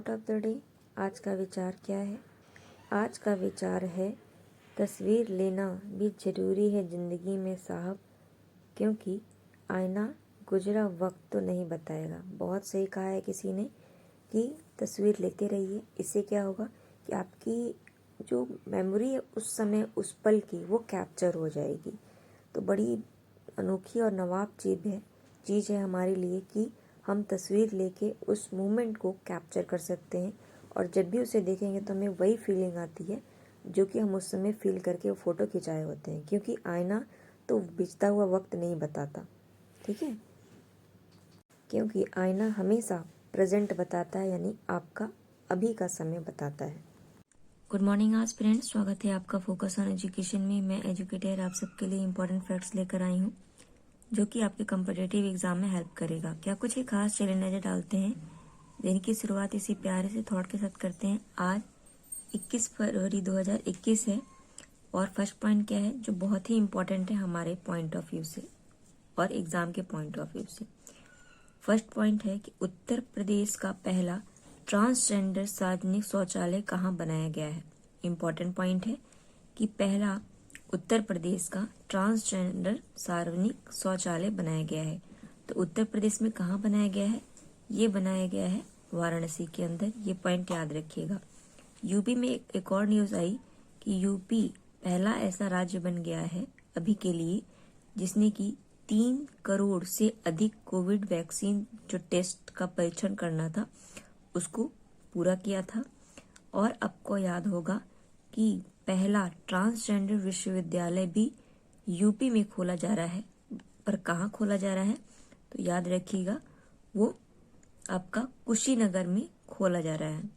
Coat of the day. आज का विचार क्या है? आज का विचार है, तस्वीर लेना भी ज़रूरी है ज़िंदगी में साहब, क्योंकि आईना गुजरा वक्त तो नहीं बताएगा। बहुत सही कहा है किसी ने कि तस्वीर लेते रहिए। इससे क्या होगा कि आपकी जो मेमोरी है उस समय उस पल की वो कैप्चर हो जाएगी। तो बड़ी अनोखी और नवाब चीज़ है हमारे लिए कि हम तस्वीर लेके उस मोमेंट को कैप्चर कर सकते हैं, और जब भी उसे देखेंगे तो हमें वही फीलिंग आती है जो कि हम उस समय फील करके वो फ़ोटो खिंचाए होते हैं। क्योंकि आईना तो बीतता हुआ वक्त नहीं बताता, ठीक है, क्योंकि आईना हमेशा प्रेजेंट बताता है, यानी आपका अभी का समय बताता है। गुड मॉर्निंग आज फ्रेंड्स, स्वागत है आपका फोकस ऑन एजुकेशन में। मैं एजुकेटर आप सबके लिए इंपॉर्टेंट फैक्ट्स लेकर आई हूँ जो कि आपके कॉम्पिटिटिव एग्जाम में हेल्प करेगा। क्या कुछ ही खास चलिए नजर डालते हैं। दिन की शुरुआत इसी प्यारे से थॉट के साथ करते हैं। आज 21 फरवरी 2021 है और फर्स्ट पॉइंट क्या है जो बहुत ही इम्पोर्टेंट है हमारे पॉइंट ऑफ व्यू से और एग्जाम के पॉइंट ऑफ व्यू से। फर्स्ट पॉइंट है कि उत्तर प्रदेश का पहला ट्रांसजेंडर सार्वजनिक शौचालय कहाँ बनाया गया है। इम्पोर्टेंट पॉइंट है कि पहला उत्तर प्रदेश का ट्रांसजेंडर सार्वजनिक शौचालय बनाया गया है। तो उत्तर प्रदेश में कहाँ बनाया गया है? ये बनाया गया है वाराणसी के अंदर। ये पॉइंट याद रखिएगा। यूपी में एक और न्यूज आई कि यूपी पहला ऐसा राज्य बन गया है अभी के लिए जिसने की 3 करोड़ से अधिक कोविड वैक्सीन जो टेस्ट का परीक्षण करना था उसको पूरा किया था। और आपको याद होगा कि पहला ट्रांसजेंडर विश्वविद्यालय भी यूपी में खोला जा रहा है। पर कहाँ खोला जा रहा है? तो याद रखिएगा, वो आपका कुशीनगर में खोला जा रहा है,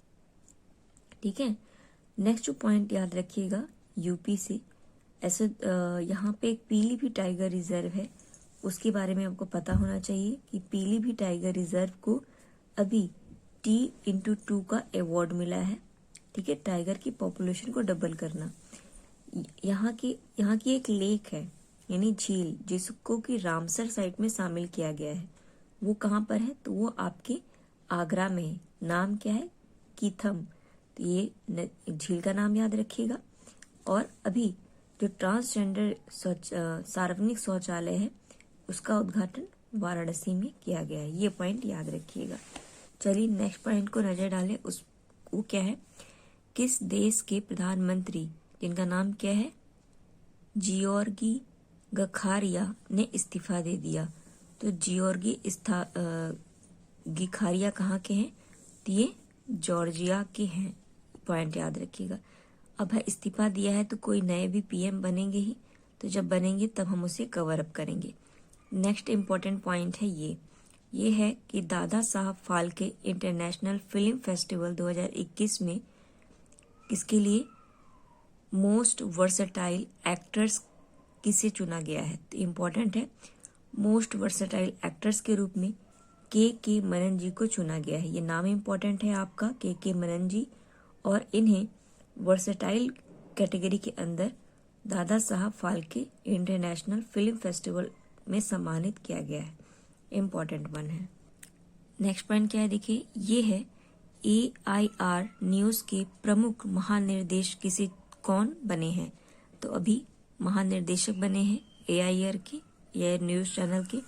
ठीक है। नेक्स्ट पॉइंट याद रखिएगा यूपी से। ऐसे यहाँ पे एक पीलीभीत टाइगर रिजर्व है, उसके बारे में आपको पता होना चाहिए कि पीलीभीत टाइगर रिजर्व को अभी T/2 का अवार्ड मिला है, ठीक है। टाइगर की पॉपुलेशन को डबल करना। यहाँ की एक लेक है यानी झील जिसको कि रामसर साइट में शामिल किया गया है। वो कहाँ पर है? तो वो आपके आगरा में है। नाम क्या है? कीथम। तो ये झील का नाम याद रखिएगा। और अभी जो ट्रांसजेंडर सार्वजनिक शौचालय है उसका उद्घाटन वाराणसी में किया गया है। ये पॉइंट याद रखिएगा। चलिए नेक्स्ट पॉइंट को नजर डालें। वो क्या है? किस देश के प्रधानमंत्री जिनका नाम क्या है जियोर्गी गखारिया ने इस्तीफा दे दिया। तो जियोर्गी गिखारिया कहाँ के हैं? तो ये जॉर्जिया के हैं। पॉइंट याद रखिएगा। अब है इस्तीफा दिया है तो कोई नए भी पीएम बनेंगे ही, तो जब बनेंगे तब हम उसे कवर अप करेंगे। नेक्स्ट इम्पोर्टेंट पॉइंट है ये है कि Dada Saheb Phalke international film festival 2021 में किसके लिए मोस्ट वर्सेटाइल एक्टर्स किसे चुना गया है? तो इम्पोर्टेंट है, मोस्ट वर्सेटाइल एक्टर्स के रूप में के मनन जी को चुना गया है। ये नाम इम्पोर्टेंट है आपका, के मनन जी, और इन्हें वर्सेटाइल कैटेगरी के अंदर Dada Saheb Phalke international film festival में सम्मानित किया गया है। इम्पोर्टेंट वन है। नेक्स्ट पॉइंट क्या है देखिए, ये है AIR न्यूज के प्रमुख महानिर्देशक कौन बने हैं? तो अभी महानिर्देशक बने हैं AIR न्यूज चैनल के।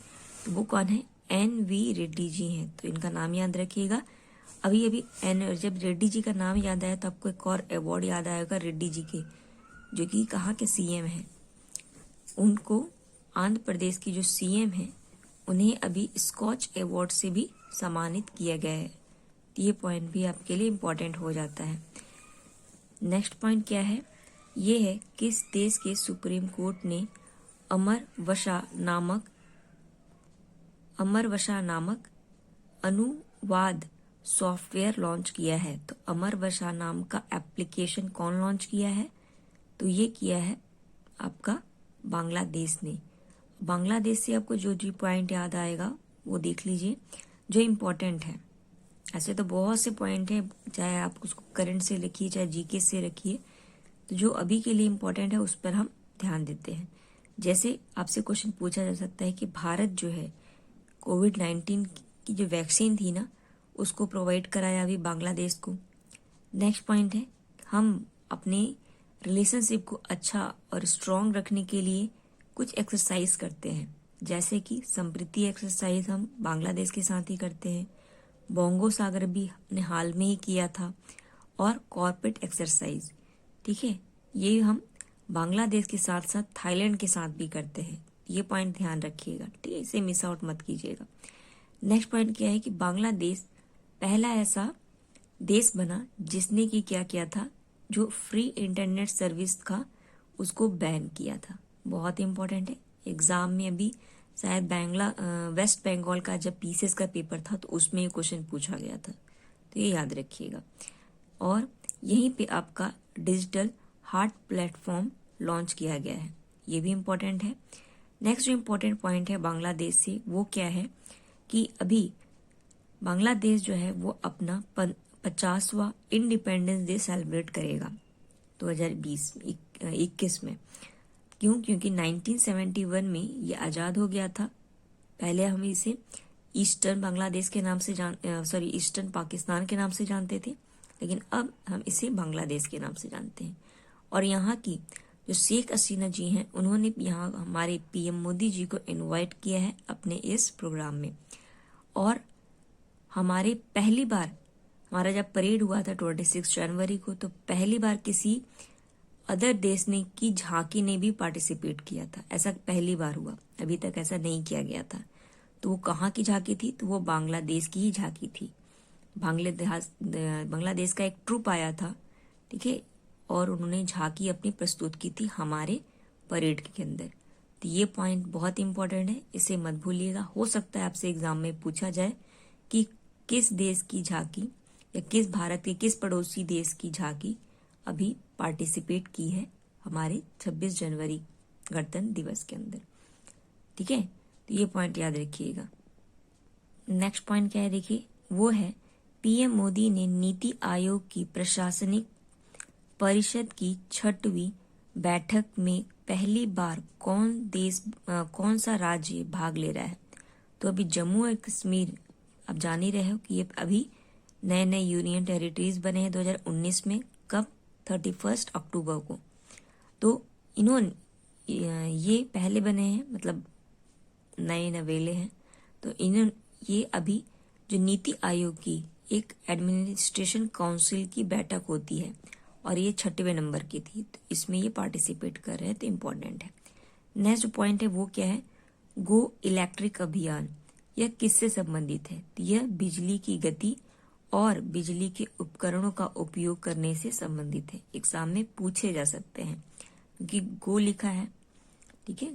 तो वो कौन है? NV रेड्डी जी हैं। तो इनका नाम याद रखिएगा। अभी जब रेड्डी जी का नाम याद आया तो आपको एक और अवार्ड याद आएगा रेड्डी जी के, जो कि कहाँ के CM हैं। उनको आंध्र प्रदेश की जो CM है उन्हें अभी स्कॉच अवार्ड से भी सम्मानित किया गया है। ये पॉइंट भी आपके लिए इम्पोर्टेंट हो जाता है। नेक्स्ट पॉइंट क्या है? ये है किस देश के सुप्रीम कोर्ट ने अमरवसा नामक अनुवाद सॉफ्टवेयर लॉन्च किया है। तो अमरवसा नाम का एप्लीकेशन कौन लॉन्च किया है? तो ये किया है आपका बांग्लादेश ने। बांग्लादेश से आपको जो पॉइंट याद आएगा वो देख लीजिए जो इम्पोर्टेंट है। ऐसे तो बहुत से पॉइंट हैं, चाहे आप उसको करंट से लिखिए चाहे जीके से रखिए, तो जो अभी के लिए इम्पोर्टेंट है उस पर हम ध्यान देते हैं। जैसे आपसे क्वेश्चन पूछा जा सकता है कि भारत जो है कोविड-19 की जो वैक्सीन थी ना उसको प्रोवाइड कराया अभी बांग्लादेश को। नेक्स्ट पॉइंट है, हम अपने रिलेशनशिप को अच्छा और स्ट्रॉन्ग रखने के लिए कुछ एक्सरसाइज करते हैं, जैसे कि संप्रीति एक्सरसाइज हम बांग्लादेश के साथ ही करते हैं, बोंगो सागर भी हमने हाल में ही किया था, और कॉर्पोरेट एक्सरसाइज। ठीक है, ये हम बांग्लादेश के साथ साथ थाईलैंड के साथ भी करते हैं। ये पॉइंट ध्यान रखिएगा, ठीक है, इसे मिस आउट मत कीजिएगा। नेक्स्ट पॉइंट क्या है कि बांग्लादेश पहला ऐसा देश बना जिसने कि क्या किया था, जो फ्री इंटरनेट सर्विस था उसको बैन किया था। बहुत इंपॉर्टेंट है, एग्जाम में अभी शायद वेस्ट बंगाल का जब पीसीएस का पेपर था तो उसमें ये क्वेश्चन पूछा गया था, तो ये याद रखिएगा। और यहीं पे आपका डिजिटल हार्ट प्लेटफॉर्म लॉन्च किया गया है, ये भी इम्पोर्टेंट है। नेक्स्ट जो इम्पोर्टेंट पॉइंट है बांग्लादेश से वो क्या है कि अभी बांग्लादेश जो है वो अपना 50वां इंडिपेंडेंस डे सेलिब्रेट करेगा 2021 में। क्यों? क्योंकि 1971 में ये आज़ाद हो गया था। पहले हम इसे ईस्टर्न बांग्लादेश के नाम से ईस्टर्न पाकिस्तान के नाम से जानते थे, लेकिन अब हम इसे बांग्लादेश के नाम से जानते हैं। और यहाँ की जो शेख हसीना जी हैं, उन्होंने यहाँ हमारे पीएम मोदी जी को इनवाइट किया है अपने इस प्रोग्राम में। और हमारे पहली बार हमारा जब परेड हुआ था 26 जनवरी को, तो पहली बार किसी अदर देश ने की झांकी ने भी पार्टिसिपेट किया था। ऐसा पहली बार हुआ, अभी तक ऐसा नहीं किया गया था। तो वो कहाँ की झांकी थी? तो वो बांग्लादेश की ही झांकी थी। बांग्लादेश का एक ट्रूप आया था, ठीक है, और उन्होंने झांकी अपनी प्रस्तुत की थी हमारे परेड के अंदर। तो ये पॉइंट बहुत इंपॉर्टेंट है, इसे मत भूलिएगा। हो सकता है आपसे एग्जाम में पूछा जाए कि किस देश की झांकी या किस भारत के किस पड़ोसी देश की झांकी अभी पार्टिसिपेट की है हमारे 26 जनवरी गणतंत्र दिवस के अंदर। ठीक है, तो ये पॉइंट याद रखिएगा। नेक्स्ट पॉइंट क्या है, देखिए, वो है पीएम मोदी ने नीति आयोग की प्रशासनिक परिषद की 6वीं बैठक में पहली बार कौन सा राज्य भाग ले रहा है? तो अभी जम्मू और कश्मीर, आप जान ही रहे हो कि ये अभी नए नए यूनियन टेरिटरीज बने हैं 2019 में। कब? 31 अक्टूबर को। तो इन्होंने ये पहले बने हैं, मतलब नए नवेले हैं। तो ये अभी जो नीति आयोग की एक एडमिनिस्ट्रेशन काउंसिल की बैठक होती है और ये 6वें नंबर की थी, तो इसमें ये पार्टिसिपेट कर रहे हैं, तो इम्पोर्टेंट है। नेक्स्ट पॉइंट है वो क्या है, गो इलेक्ट्रिक अभियान। यह किससे संबंधित है? तो यह बिजली की गति और बिजली के उपकरणों का उपयोग करने से संबंधित है। एग्जाम में पूछे जा सकते हैं क्योंकि गो लिखा है, ठीक है,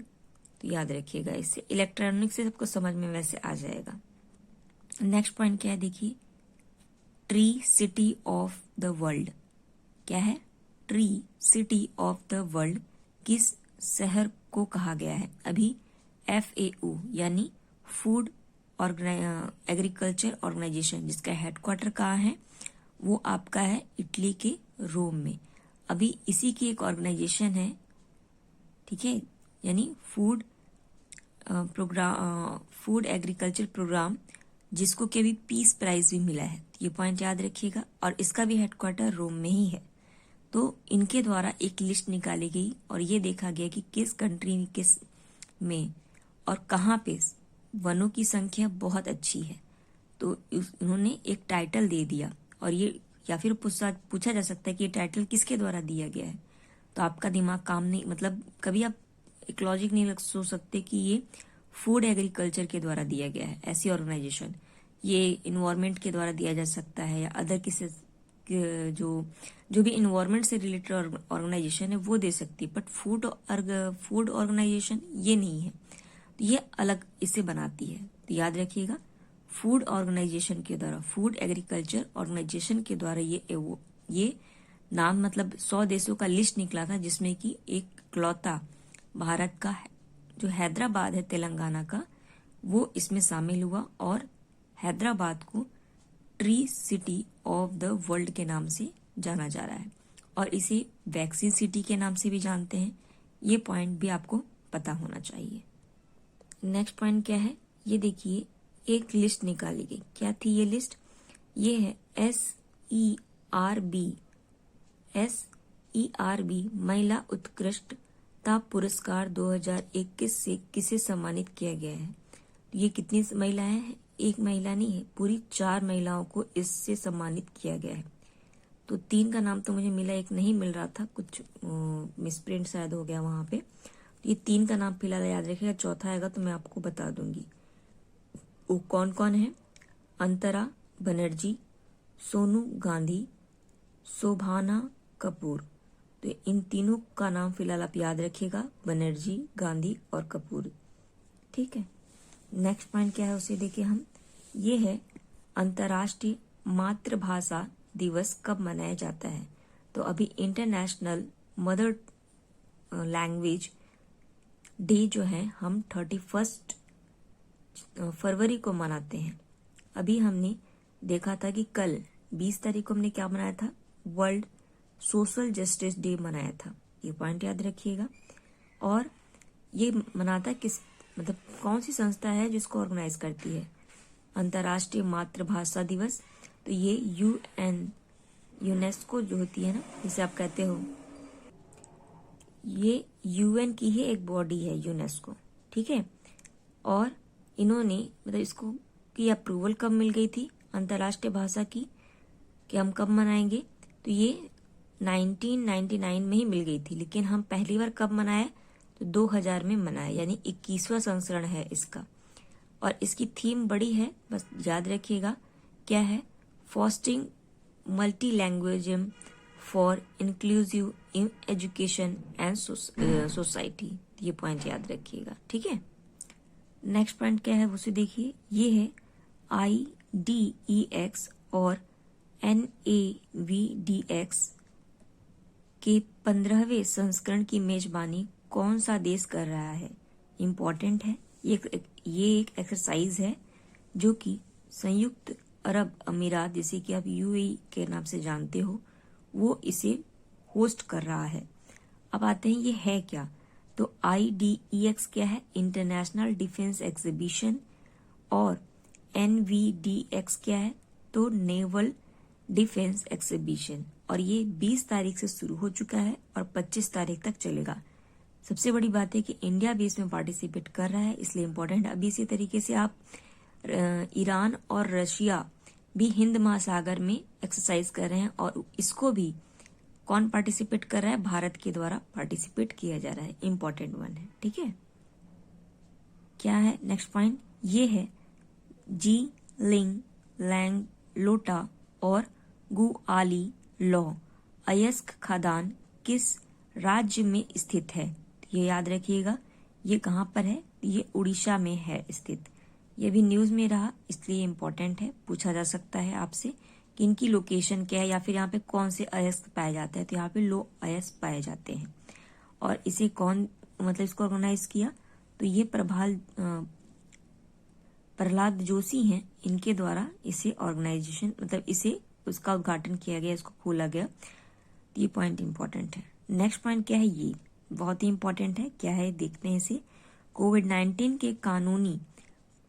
तो याद रखिएगा। इससे इलेक्ट्रॉनिक से सबको समझ में वैसे आ जाएगा। नेक्स्ट पॉइंट क्या है, देखिए, tree city of the world. क्या है? Tree city of the world किस शहर को कहा गया है? अभी FAO यानी फूड एग्रीकल्चर ऑर्गेनाइजेशन, जिसका हेडक्वार्टर कहाँ है, वो आपका है इटली के रोम में। अभी इसी की एक ऑर्गेनाइजेशन है, ठीक है, यानी फूड एग्रीकल्चर प्रोग्राम, जिसको कि अभी पीस प्राइज भी मिला है। ये पॉइंट याद रखिएगा। और इसका भी हेडक्वार्टर रोम में ही है। तो इनके द्वारा एक लिस्ट निकाली गई और ये देखा गया कि किस कंट्री किस में और कहाँ पे वनों की संख्या बहुत अच्छी है, तो उन्होंने एक टाइटल दे दिया। और ये या फिर पूछा जा सकता है कि ये टाइटल किसके द्वारा दिया गया है। तो आपका दिमाग काम नहीं, मतलब कभी आप एक लॉजिक नहीं सोच सकते कि ये फूड एग्रीकल्चर के द्वारा दिया गया है, ऐसी ऑर्गेनाइजेशन। ये इन्वायरमेंट के द्वारा दिया जा सकता है या अदर किसी जो भी इन्वायरमेंट से रिलेटेड ऑर्गेनाइजेशन है वो दे सकती है, बट फूड ऑर्गेनाइजेशन ये नहीं है, तो ये अलग इसे बनाती है। तो याद रखिएगा, फूड ऑर्गेनाइजेशन के द्वारा, फूड एग्रीकल्चर ऑर्गेनाइजेशन के द्वारा ये नाम, मतलब 100 देशों का लिस्ट निकला था, जिसमें कि एक इकलौता भारत का जो हैदराबाद है तेलंगाना का, वो इसमें शामिल हुआ और हैदराबाद को tree city of the world के नाम से जाना जा रहा है और इसे वैक्सीन सिटी के नाम से भी जानते हैं। ये पॉइंट भी आपको पता होना चाहिए। नेक्स्ट पॉइंट क्या है, ये देखिए, एक लिस्ट निकाली गई। क्या थी ये लिस्ट? ये है SERB महिला उत्कृष्टता पुरस्कार 2021 से किसे सम्मानित किया गया है। ये कितनी महिलाएं हैं? एक महिला नहीं है, पूरी 4 महिलाओं को इससे सम्मानित किया गया है। तो 3 का नाम तो मुझे मिला, एक नहीं मिल रहा था, कुछ मिसप्रिंट शायद हो गया वहां पे। तो ये 3 का नाम फिलहाल याद रखिएगा, चौथा आएगा तो मैं आपको बता दूंगी वो कौन कौन है। अंतरा बनर्जी, सोनू गांधी, शोभाना कपूर। तो इन तीनों का नाम फिलहाल आप याद रखिएगा, बनर्जी, गांधी और कपूर। ठीक है, नेक्स्ट पॉइंट क्या है उसे देखिए हम। ये है अंतर्राष्ट्रीय मातृभाषा दिवस कब मनाया जाता है। तो अभी इंटरनेशनल मदर लैंग्वेज डे जो है हम 31 फरवरी को मनाते हैं। अभी हमने देखा था कि कल 20 तारीख को हमने क्या मनाया था, वर्ल्ड सोशल जस्टिस डे मनाया था। ये पॉइंट याद रखिएगा। और ये मनाता किस, मतलब कौन सी संस्था है जिसको ऑर्गेनाइज करती है अंतर्राष्ट्रीय मातृभाषा दिवस। तो ये यूनेस्को जो होती है ना, जिसे आप कहते हो, ये यूएन की ही एक बॉडी है यूनेस्को। ठीक है, और इन्होंने मतलब इसको की अप्रूवल कब मिल गई थी अंतर्राष्ट्रीय भाषा की, कि हम कब मनाएंगे। तो ये 1999 में ही मिल गई थी, लेकिन हम पहली बार कब मनाए, तो 2000 में मनाए, यानी 21वां संस्करण है इसका। और इसकी थीम बड़ी है, बस याद रखिएगा क्या है, fostering multilingualism for inclusive in education and society. ये पॉइंट याद रखिएगा। ठीक है, नेक्स्ट पॉइंट क्या है उसे देखिए। ये है IDEX और NAVDX के 15वें संस्करण की मेजबानी कौन सा देश कर रहा है। इम्पोर्टेंट है, ये एक एक्सरसाइज है जो कि संयुक्त अरब अमीरात, जिसे कि आप UAE के नाम से जानते हो, वो इसे होस्ट कर रहा है। अब आते हैं ये है क्या। तो IDEX क्या है, इंटरनेशनल डिफेंस एग्जीबिशन, और NVDX क्या है, तो नेवल डिफेंस एग्जीबिशन। और ये 20 तारीख से शुरू हो चुका है और 25 तारीख तक चलेगा। सबसे बड़ी बात है कि इंडिया भी इसमें पार्टिसिपेट कर रहा है, इसलिए इम्पोर्टेंट है। अभी इसी तरीके से आप ईरान और रशिया भी हिंद महासागर में एक्सरसाइज कर रहे हैं, और इसको भी कौन पार्टिसिपेट कर रहा है, भारत के द्वारा पार्टिसिपेट किया जा रहा है। इंपॉर्टेंट वन है। ठीक है, क्या है नेक्स्ट पॉइंट, ये है जी लिंग लैंग लोटा और गुआली लॉ अयस्क खदान किस राज्य में स्थित है। ये याद रखिएगा, ये कहाँ पर है, ये उड़ीसा में है स्थित। ये भी न्यूज में रहा, इसलिए इम्पोर्टेंट है, पूछा जा सकता है आपसे कि इनकी लोकेशन क्या है, या फिर यहाँ पे कौन से अयस्क पाए जाते हैं। तो यहाँ पे लो अयस्क पाए जाते हैं। और इसे कौन, मतलब इसको ऑर्गेनाइज किया, तो ये प्रहलाद जोशी हैं, इनके द्वारा इसे ऑर्गेनाइजेशन, मतलब इसे उसका उद्घाटन किया गया, इसको खोला गया। तो ये पॉइंट इंपॉर्टेंट है। नेक्स्ट पॉइंट क्या है, ये बहुत ही इंपॉर्टेंट है, क्या है देखते हैं इसे। कोविड-19 के कानूनी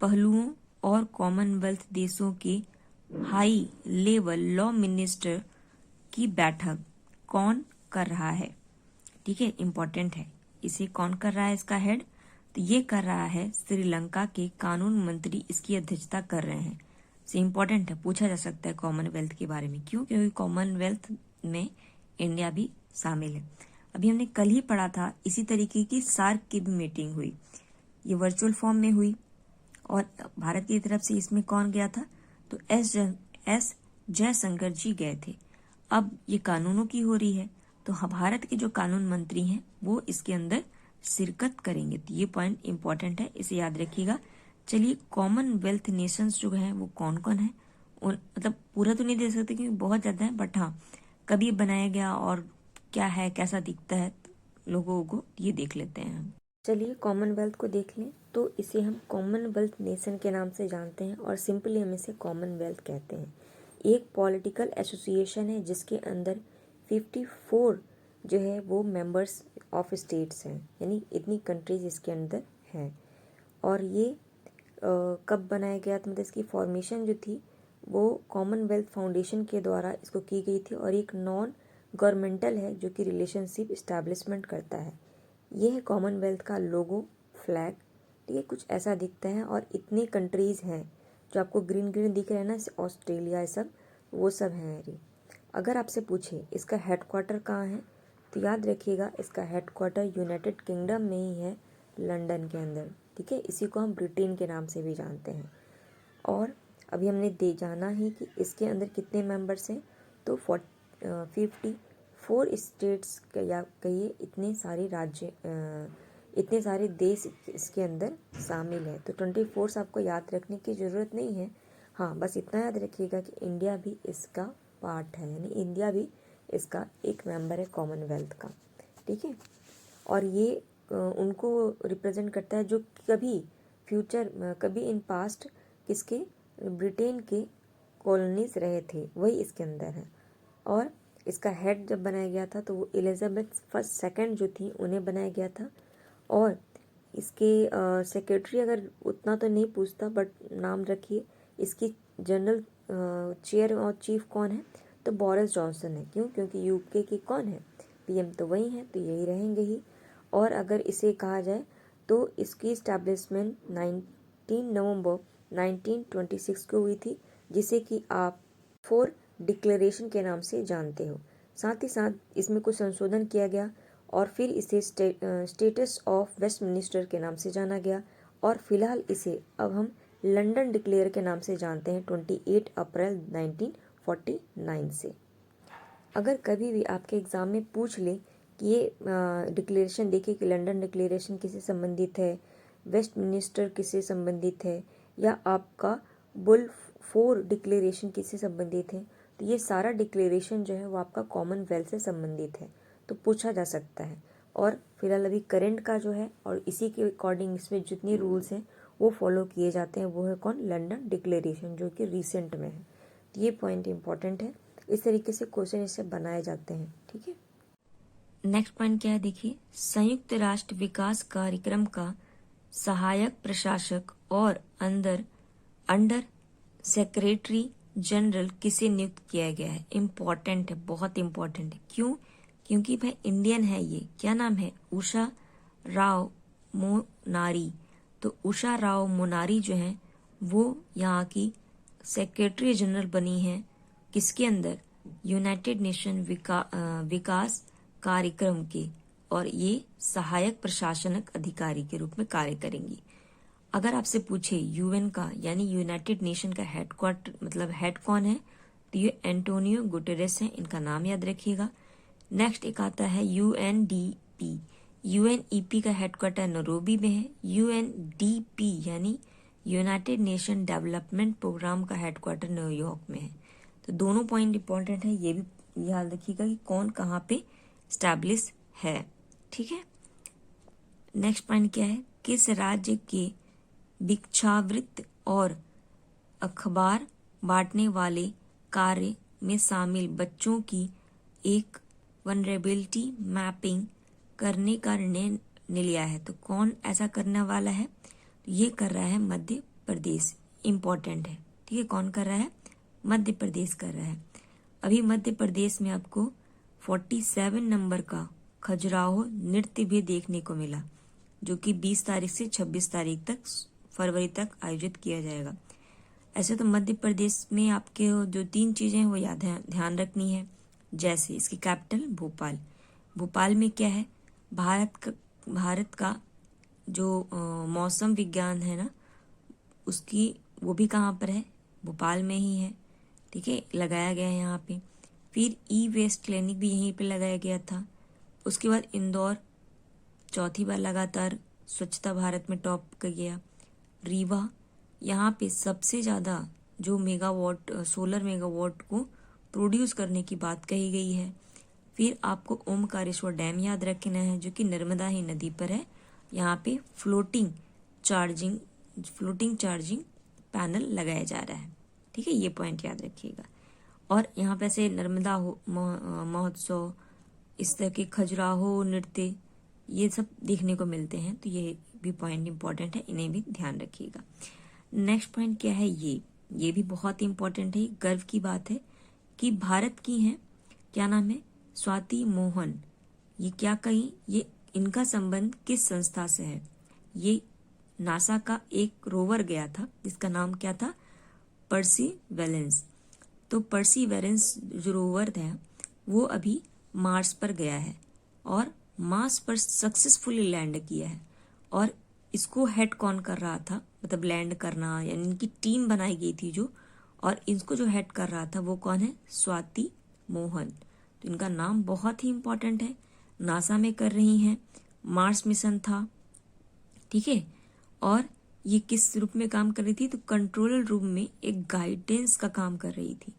पहलुओं और कॉमनवेल्थ देशों के हाई लेवल लॉ मिनिस्टर की बैठक कौन कर रहा है। ठीक है, इंपॉर्टेंट है, इसे कौन कर रहा है, इसका हेड, तो ये कर रहा है श्रीलंका के कानून मंत्री, इसकी अध्यक्षता कर रहे हैं। से इंपॉर्टेंट है, पूछा जा सकता है कॉमनवेल्थ के बारे में। क्यों, क्योंकि कॉमनवेल्थ में इंडिया भी शामिल है। अभी हमने कल ही पढ़ा था, इसी तरीके की सार्क की भी मीटिंग हुई, ये वर्चुअल फॉर्म में हुई, और भारत की तरफ से इसमें कौन गया था, तो एस जयशंकर जी गए थे। अब ये कानूनों की हो रही है, तो भारत के जो कानून मंत्री हैं वो इसके अंदर शिरकत करेंगे। तो ये पॉइंट इंपॉर्टेंट है, इसे याद रखिएगा। चलिए, कॉमनवेल्थ नेशंस जो हैं वो कौन कौन है, मतलब पूरा तो नहीं दे सकते क्योंकि बहुत ज्यादा है, बट हाँ कभी बनाया गया और क्या है, कैसा दिखता है लोगों को, ये देख लेते हैं हम। चलिए कॉमनवेल्थ को देख लें। तो इसे हम कॉमनवेल्थ नेशन के नाम से जानते हैं, और सिंपली हम इसे कॉमनवेल्थ कहते हैं। एक पॉलिटिकल एसोसिएशन है जिसके अंदर 54 जो है वो मेंबर्स ऑफ स्टेट्स हैं, यानी इतनी कंट्रीज इसके अंदर हैं। और ये कब बनाया गया, तो मतलब इसकी फॉर्मेशन जो थी वो कॉमनवेल्थ फाउंडेशन के द्वारा इसको की गई थी और एक नॉन गवर्नमेंटल है जो कि रिलेशनशिप इस्टेब्लिशमेंट करता है। ये है कॉमनवेल्थ का लोगो, फ्लैग। ठीक है, कुछ ऐसा दिखता है और इतनी कंट्रीज़ हैं जो आपको ग्रीन ग्रीन दिख रहे हैं ना, ऑस्ट्रेलिया, ये सब वो सब हैं ये। अगर आपसे पूछे इसका हेडक्वार्टर कहाँ है तो याद रखिएगा इसका हेडक्वार्टर यूनाइटेड किंगडम में ही है, लंदन के अंदर। ठीक है, इसी को हम ब्रिटेन के नाम से भी जानते हैं। और अभी हमने जाना ही कि इसके अंदर कितने मेंबर्स हैं, तो 54 स्टेट्स या कहिए इतने सारे राज्य, इतने सारे देश इसके अंदर शामिल है। तो 24 आपको याद रखने की ज़रूरत नहीं है। हाँ, बस इतना याद रखिएगा कि इंडिया भी इसका पार्ट है, यानी इंडिया भी इसका एक मेंबर है कॉमनवेल्थ का। ठीक है, और ये उनको रिप्रेजेंट करता है जो कभी इन पास्ट किसके, ब्रिटेन के कॉलोनीज रहे थे, वही इसके अंदर है। और इसका हेड जब बनाया गया था तो वो एलिजाबेथ फर्स्ट सेकंड जो थी उन्हें बनाया गया था। और इसके सेक्रेटरी अगर उतना तो नहीं पूछता बट नाम रखिए, इसकी जनरल चेयर और चीफ कौन है, तो बोरिस जॉनसन है। क्यों? क्योंकि यूके की कौन है, पीएम तो वही है, तो यही रहेंगे ही। और अगर इसे कहा जाए तो इसकी इस्टेब्लिशमेंट 19 नवंबर 1926 को हुई थी, जिसे कि आप 4 डिक्लेरेशन के नाम से जानते हो। साथ ही साथ इसमें कुछ संशोधन किया गया और फिर इसे स्टेटस ऑफ वेस्टमिनिस्टर के नाम से जाना गया। और फिलहाल इसे अब हम लंदन डिक्लेयर के नाम से जानते हैं 28 अप्रैल 1949 से। अगर कभी भी आपके एग्ज़ाम में पूछ ले कि ये डिक्लेरेशन देखिए कि लंदन डिक्लेरेशन किससे संबंधित है, वेस्टमिनिस्टर किससे संबंधित है, या आपका बुलफोर डिक्लेरेशन किससे संबंधित है, तो ये सारा डिक्लेरेशन जो है वो आपका कॉमनवेल्थ से संबंधित है, तो पूछा जा सकता है। और फिलहाल अभी करंट का जो है और इसी के अकॉर्डिंग इसमें जितने रूल्स हैं वो फॉलो किए जाते हैं, वो है कौन, लंदन डिक्लेरेशन, जो कि रिसेंट में है। तो ये पॉइंट इंपॉर्टेंट है, इस तरीके से क्वेश्चन इससे बनाए जाते हैं। ठीक है, नेक्स्ट पॉइंट क्या है देखिए, संयुक्त राष्ट्र विकास कार्यक्रम का सहायक प्रशासक और अंडर सेक्रेटरी जनरल किसे नियुक्त किया गया है। इम्पोर्टेंट है, बहुत इम्पोर्टेंट है। क्यों? क्योंकि भाई इंडियन है ये। क्या नाम है? उषा राव मोनारी। तो उषा राव मोनारी जो है वो यहाँ की सेक्रेटरी जनरल बनी है, किसके अंदर, यूनाइटेड नेशन विकास कार्यक्रम के, और ये सहायक प्रशासनिक अधिकारी के रूप में कार्य करेंगी। अगर आपसे पूछे यूएन का यानी यूनाइटेड नेशन का हेडक्वार्टर मतलब हेड कौन है, तो ये एंटोनियो गुटेरेस है, इनका नाम याद रखिएगा। नेक्स्ट एक आता है यूएनडीपी। यूएनईपी का हेडक्वार्टर नैरोबी में है। यूएनडीपी यानी यूनाइटेड नेशन डेवलपमेंट प्रोग्राम का हेडक्वार्टर न्यूयॉर्क में है। तो दोनों पॉइंट इंपॉर्टेंट है, ये भी याद रखिएगा कि कौन कहाँ पे स्टैब्लिश है। ठीक है, नेक्स्ट पॉइंट क्या है, किस राज्य के भिक्षावृत्ति और अखबार बांटने वाले कार्य में शामिल बच्चों की एक वनरेबिलिटी मैपिंग करने का निर्णय लिया है। तो कौन ऐसा करने वाला है, तो ये कर रहा है मध्य प्रदेश। इम्पोर्टेंट है, ठीक है, कौन कर रहा है, मध्य प्रदेश कर रहा है। अभी मध्य प्रदेश में आपको 47 नंबर का खजुराहो नृत्य भी देखने को मिला, जो कि 20 तारीख से 26 तारीख तक फरवरी तक आयोजित किया जाएगा। ऐसे तो मध्य प्रदेश में आपके जो 3 चीजें वो याद ध्यान रखनी है, जैसे इसकी कैपिटल भोपाल। भोपाल में क्या है, भारत का जो मौसम विज्ञान है ना उसकी, वो भी कहाँ पर है, भोपाल में ही है। ठीक है, लगाया गया है यहाँ पे। फिर ई वेस्ट क्लिनिक भी यहीं पे लगाया गया था। उसके बाद इंदौर चौथी बार लगातार स्वच्छता भारत में टॉप कर गया। रीवा, यहाँ पे सबसे ज़्यादा जो मेगावाट सोलर मेगावाट को प्रोड्यूस करने की बात कही गई है। फिर आपको ओमकारेश्वर डैम याद रखना है, जो कि नर्मदा ही नदी पर है। यहाँ पे फ्लोटिंग चार्जिंग पैनल लगाया जा रहा है। ठीक है, ये पॉइंट याद रखिएगा। और यहाँ पे से नर्मदा महोत्सव, इस तरह के खजुराहो नृत्य, ये सब देखने को मिलते हैं। तो ये भी पॉइंट इंपॉर्टेंट है, इन्हें भी ध्यान रखिएगा। नेक्स्ट पॉइंट क्या है, ये ये भी बहुत इंपॉर्टेंट है, गर्व की बात है कि भारत की हैं, क्या नाम है, स्वाति मोहन। ये क्या कही, ये इनका संबंध किस संस्था से है? ये नासा का एक रोवर गया था जिसका नाम क्या था, परसीवेरेंस। तो परसीवेरेंस जो रोवर था वो अभी मार्स पर गया है और मार्स पर सक्सेसफुली लैंड किया है। और इसको हेड कौन कर रहा था, मतलब लैंड करना, यानी इनकी टीम बनाई गई थी जो, और इनको जो हेड कर रहा था वो कौन है, स्वाति मोहन। तो इनका नाम बहुत ही इंपॉर्टेंट है, नासा में कर रही हैं, मार्स मिशन था, ठीक है। और ये किस रूप में काम कर रही थी, तो कंट्रोलर रूम में एक गाइडेंस का काम कर रही थी,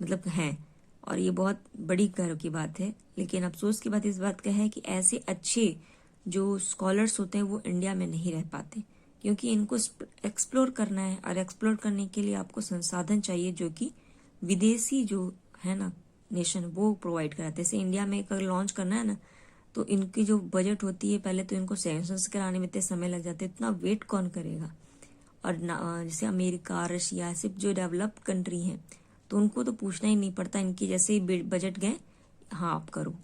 मतलब है। और ये बहुत बड़ी गर्व की बात है, लेकिन अफसोस की बात इस बात का है कि ऐसे अच्छे जो स्कॉलर्स होते हैं वो इंडिया में नहीं रह पाते, क्योंकि इनको एक्सप्लोर करना है, और एक्सप्लोर करने के लिए आपको संसाधन चाहिए जो कि विदेशी जो है ना नेशन वो प्रोवाइड कराते हैं। जैसे इंडिया में अगर लॉन्च करना है ना, तो इनकी जो बजट होती है, पहले तो इनको सैंक्शंस कराने में इतने समय लग जाते हैं, इतना वेट कौन करेगा। और जैसे अमेरिका, रशिया, सिर्फ जो डेवलप्ड कंट्री हैं, तो उनको तो पूछना ही नहीं पड़ता, इनकी जैसे ही बजट गए, हाँ आप करो,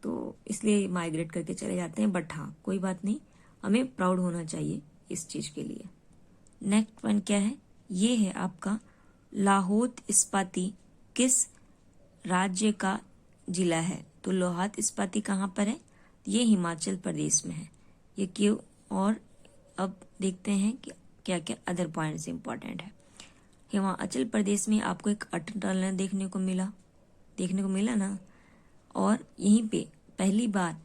तो इसलिए माइग्रेट करके चले जाते हैं। बट हाँ कोई बात नहीं, हमें प्राउड होना चाहिए इस चीज़ के लिए। नेक्स्ट वन क्या है, ये है आपका लाहौल स्पीति किस राज्य का जिला है? तो लाहौल स्पीति कहाँ पर है? ये हिमाचल प्रदेश में है। ये क्यों? और अब देखते हैं कि क्या क्या अदर पॉइंट्स इंपॉर्टेंट है। हिमाचल प्रदेश में आपको एक अटल टनल देखने को मिला ना, और यहीं पे पहली बार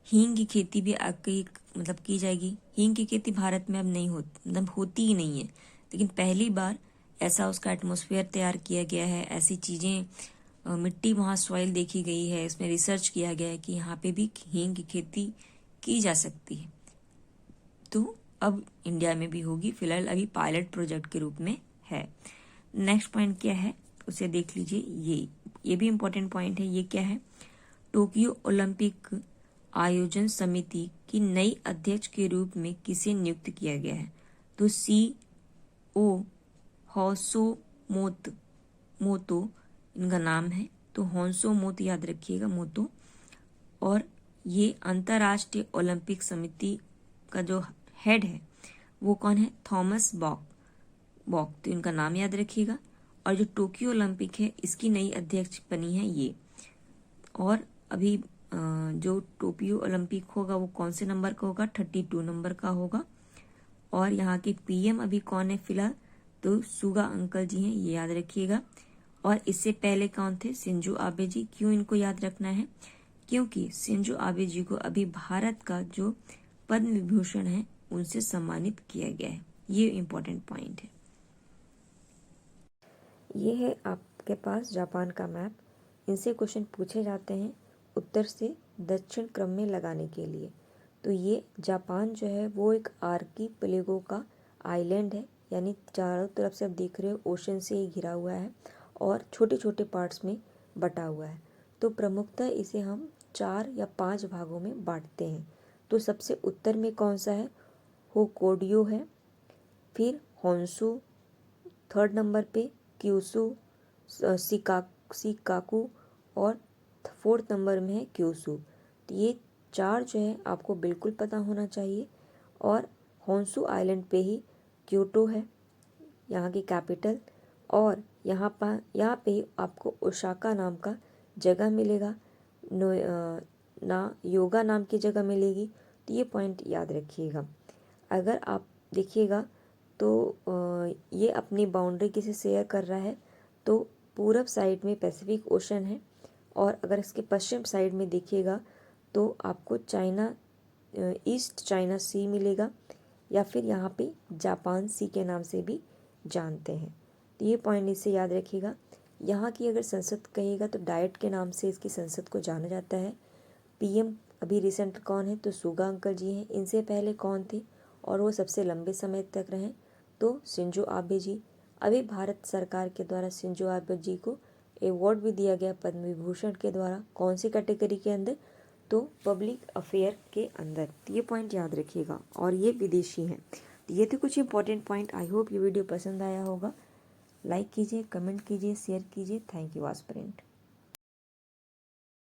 हींग की खेती भी आपकी मतलब की जाएगी। हींग की खेती भारत में अब नहीं होती, मतलब होती ही नहीं है, लेकिन पहली बार ऐसा उसका एटमॉस्फेयर तैयार किया गया है, ऐसी चीज़ें, मिट्टी वहाँ सॉइल देखी गई है, इसमें रिसर्च किया गया है कि यहाँ पे भी हींग की खेती की जा सकती है। तो अब इंडिया में भी होगी, फिलहाल अभी पायलट प्रोजेक्ट के रूप में है। नेक्स्ट पॉइंट क्या है उसे देख लीजिए, ये भी इम्पोर्टेंट पॉइंट है। ये क्या है, टोक्यो ओलंपिक आयोजन समिति की नई अध्यक्ष के रूप में किसे नियुक्त किया गया है? तो CEO होसो मोतो इनका नाम है। तो होंसो मोतो याद रखिएगा, मोतो। और ये अंतर्राष्ट्रीय ओलंपिक समिति का जो हेड है वो कौन है? थॉमस बॉक। तो इनका नाम याद रखिएगा। और जो टोक्यो ओलंपिक है इसकी नई अध्यक्ष बनी है ये। और अभी जो टोक्यो ओलंपिक होगा वो कौन से नंबर का होगा? 32 नंबर का होगा। और यहाँ के PM अभी कौन है फिलहाल? तो सुगा अंकल जी हैं, ये याद रखिएगा। और इससे पहले कौन थे? शिंजो आबे जी। क्यों इनको याद रखना है? क्योंकि शिंजो आबे जी को अभी भारत का जो पद्म विभूषण है उनसे सम्मानित किया गया है। ये इम्पोर्टेंट पॉइंट है। ये है आपके पास जापान का मैप। इनसे क्वेश्चन पूछे जाते हैं उत्तर से दक्षिण क्रम में लगाने के लिए। तो ये जापान जो है वो एक आर्कीपेलागो का आइलैंड है, यानी चारों तरफ से आप देख रहे हो ओशन से ही घिरा हुआ है और छोटे छोटे पार्ट्स में बटा हुआ है। तो प्रमुखतः इसे हम 4 या 5 भागों में बांटते हैं। तो सबसे उत्तर में कौन सा है? होक्काइडो है, फिर होन्शु, थर्ड नंबर पे क्यूशू, शिकागो, और फोर्थ नंबर में है क्यूशू। तो ये 4 जो है आपको बिल्कुल पता होना चाहिए। और होन्शु आइलैंड पे ही क्योटो है, यहाँ की कैपिटल। और यहाँ पे आपको ओसाका नाम का जगह मिलेगा, योगा नाम की जगह मिलेगी। तो ये पॉइंट याद रखिएगा। अगर आप देखिएगा तो ये अपनी बाउंड्री किसे शेयर कर रहा है? तो पूरब साइड में पैसिफिक ओशन है, और अगर इसके पश्चिम साइड में देखिएगा तो आपको ईस्ट चाइना सी मिलेगा, या फिर यहाँ पे जापान सी के नाम से भी जानते हैं। तो ये पॉइंट इससे याद रखिएगा। यहाँ की अगर संसद कहिएगा तो डाइट के नाम से इसकी संसद को जाना जाता है। PM अभी रिसेंट कौन है? तो सुगा अंकल जी हैं। इनसे पहले कौन थे और वो सबसे लंबे समय तक रहे? तो शिंजो आबे जी। अभी भारत सरकार के द्वारा शिंजो आबे जी को अवार्ड भी दिया गया पद्म विभूषण के द्वारा। कौन सी कैटेगरी के अंदर? तो पब्लिक अफेयर के अंदर। तो ये पॉइंट याद रखिएगा। और ये विदेशी हैं। तो ये थे कुछ इंपॉर्टेंट पॉइंट। आई होप ये वीडियो पसंद आया होगा। लाइक कीजिए, कमेंट कीजिए, शेयर कीजिए। Thank you aspirant.